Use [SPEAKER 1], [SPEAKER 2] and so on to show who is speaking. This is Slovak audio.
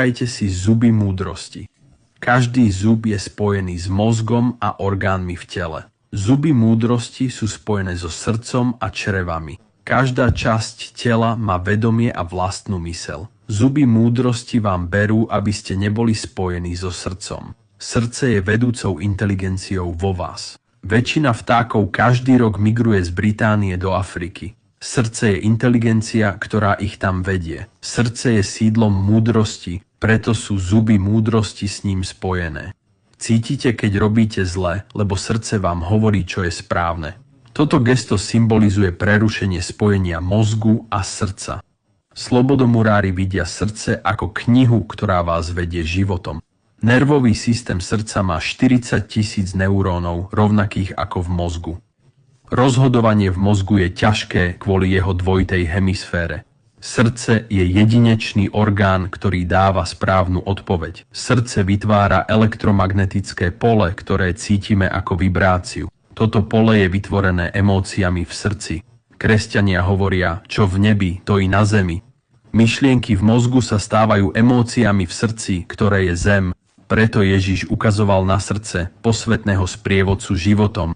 [SPEAKER 1] Vyskúšajte si zuby múdrosti. Každý zub je spojený s mozgom a orgánmi v tele. Zuby múdrosti sú spojené so srdcom a črevami. Každá časť tela má vedomie a vlastnú myseľ. Zuby múdrosti vám berú, aby ste neboli spojení so srdcom. Srdce je vedúcou inteligenciou vo vás. Väčšina vtákov každý rok migruje z Británie do Afriky. Srdce je inteligencia, ktorá ich tam vedie. Srdce je sídlom múdrosti, preto sú zuby múdrosti s ním spojené. Cítite, keď robíte zle, lebo srdce vám hovorí, čo je správne. Toto gesto symbolizuje prerušenie spojenia mozgu a srdca. Slobodomurári vidia srdce ako knihu, ktorá vás vedie životom. Nervový systém srdca má 40 000 neurónov, rovnakých ako v mozgu. Rozhodovanie v mozgu je ťažké kvôli jeho dvojitej hemisfére. Srdce je jedinečný orgán, ktorý dáva správnu odpoveď. Srdce vytvára elektromagnetické pole, ktoré cítime ako vibráciu. Toto pole je vytvorené emóciami v srdci. Kresťania hovoria, čo v nebi, to i na zemi. Myšlienky v mozgu sa stávajú emóciami v srdci, ktoré je zem. Preto Ježiš ukazoval na srdce posvätného sprievodcu životom,